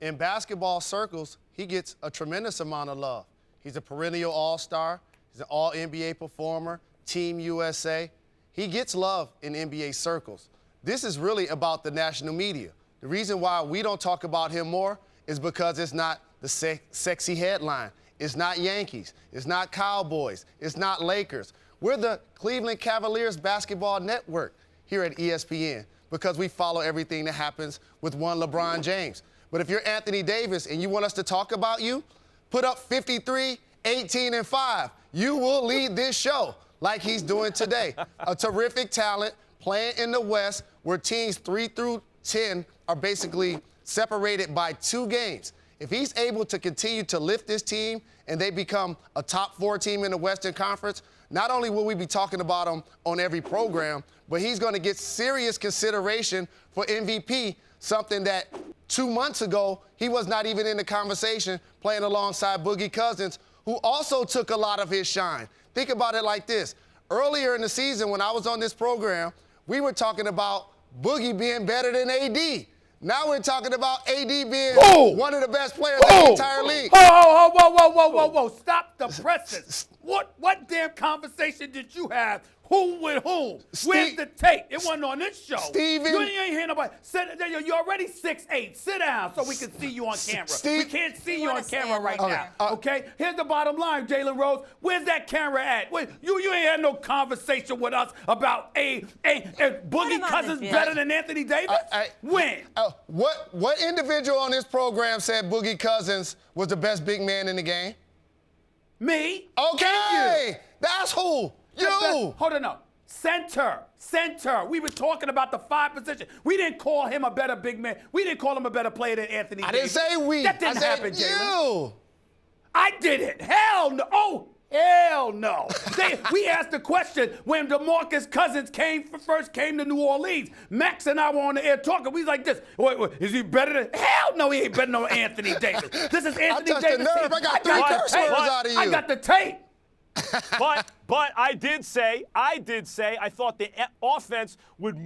in basketball circles, he gets a tremendous amount of love. He's a perennial all-star. He's an all-NBA performer, Team USA. He gets love in NBA circles. This is really about the national media. The reason why we don't talk about him more is because it's not the sexy headline. It's not Yankees. It's not Cowboys. It's not Lakers. We're the Cleveland Cavaliers basketball network here at ESPN because we follow everything that happens with one LeBron James. But if you're Anthony Davis and you want us to talk about you, put up 53, 18, and 5. You will lead this show like he's doing today. A terrific talent playing in the West where teams 3 through 10 are basically separated by 2 games. If he's able to continue to lift this team and they become a top 4 team in the Western Conference, not only will we be talking about him on every program, but he's going to get serious consideration for MVP, something that 2 months ago he was not even in the conversation, playing alongside Boogie Cousins, who also took a lot of his shine. Think about it like this. Earlier in the season when I was on this program, we were talking about Boogie being better than AD. Now we're talking about AD being one of the best players in the entire league. Whoa. Stop the presses. What damn conversation did you have? Who with whom? Where's the tape? It wasn't on this show. Steven. You ain't hear nobody. You're already 6'8". Sit down so we can see you on camera. We can't see you on camera right now. Okay? Here's the bottom line, Jalen Rose. Where's that camera at? Wait, you ain't had no conversation with us about Boogie Cousins better than Anthony Davis? When? What individual on this program said Boogie Cousins was the best big man in the game? Me. Okay. That's who. You! Hold on up. Center. We were talking about the 5 position. We didn't call him a better big man. We didn't call him a better player than Anthony Davis. I didn't say we. That didn't happen, Jalen. You. I didn't. Hell no. Oh, hell no. We asked the question when DeMarcus Cousins first came to New Orleans. Max and I were on the air talking. We was like this. Wait, is he better than? Hell no, he ain't better than Anthony Davis. This is Anthony Davis. The nerve. I got 3 curse words out of you. I got the tape. But I did say I thought the offense would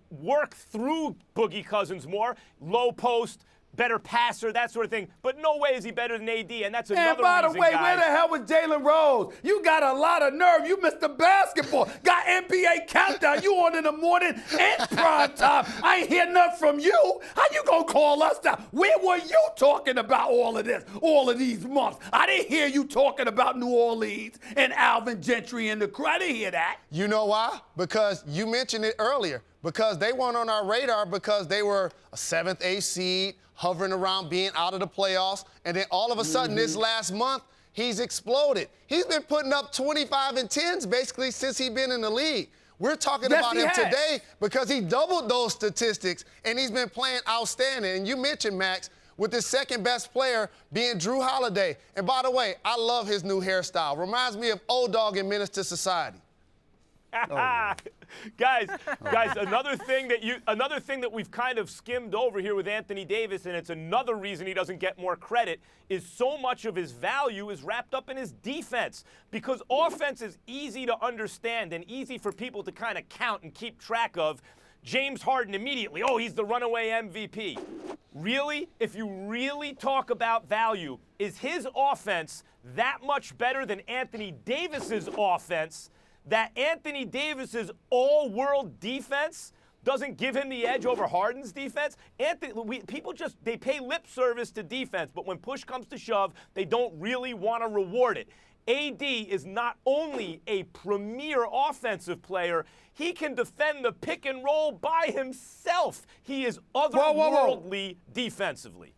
work through Boogie Cousins more, low post, better passer, that sort of thing. But no way is he better than AD, and that's another reason, And by the way, guys. where the hell was Jalen Rose? You got a lot of nerve. You missed the basketball. Got NBA countdown. You on in the morning and prime time. I ain't hear nothing from you. How you gonna call us down? Where were you talking about all of this, all of these months? I didn't hear you talking about New Orleans and Alvin Gentry and the crew. I didn't hear that. You know why? Because you mentioned it earlier. Because they weren't on our radar because they were a 7th, 8th seed, hovering around being out of the playoffs. And then all of a sudden this last month, he's exploded. He's been putting up 25 and 10s basically since he's been in the league. We're talking about him today because he doubled those statistics and he's been playing outstanding. And you mentioned, Max, with the second best player being Drew Holiday. And by the way, I love his new hairstyle. Reminds me of Old Dog in Menace to Society. Guys, another thing that we've kind of skimmed over here with Anthony Davis, and it's another reason he doesn't get more credit, is so much of his value is wrapped up in his defense. Because offense is easy to understand and easy for people to kind of count and keep track of. James Harden immediately, he's the runaway MVP. Really? If you really talk about value, is his offense that much better than Anthony Davis's offense? That Anthony Davis's all-world defense doesn't give him the edge over Harden's defense? People they pay lip service to defense, but when push comes to shove, they don't really want to reward it. AD is not only a premier offensive player, he can defend the pick and roll by himself. He is otherworldly defensively.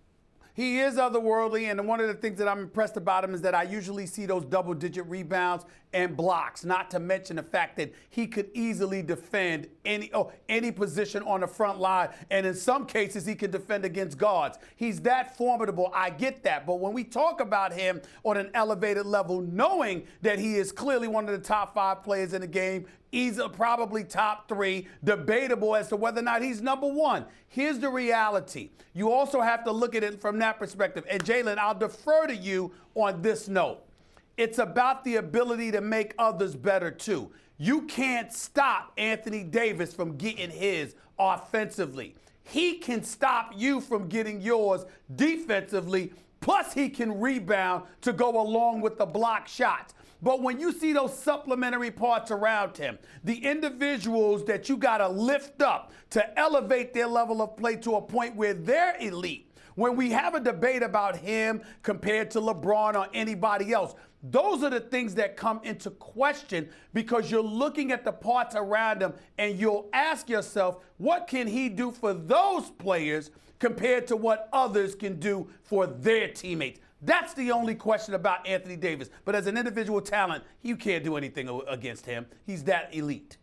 He is otherworldly, and one of the things that I'm impressed about him is that I usually see those double-digit rebounds and blocks, not to mention the fact that he could easily defend any position on the front line, and in some cases he can defend against guards. He's that formidable. I get that. But when we talk about him on an elevated level, knowing that he is clearly one of the top 5 players in the game, he's probably top 3, debatable as to whether or not he's number 1. Here's the reality. You also have to look at it from that perspective. And Jalen, I'll defer to you on this note. It's about the ability to make others better too. You can't stop Anthony Davis from getting his offensively. he can stop you from getting yours defensively, plus he can rebound to go along with the block shots. But when you see those supplementary parts around him, the individuals that you got to lift up to elevate their level of play to a point where they're elite, when we have a debate about him compared to LeBron or anybody else, those are the things that come into question because you're looking at the parts around him and you'll ask yourself, what can he do for those players compared to what others can do for their teammates? That's the only question about Anthony Davis. But as an individual talent, you can't do anything against him. He's that elite.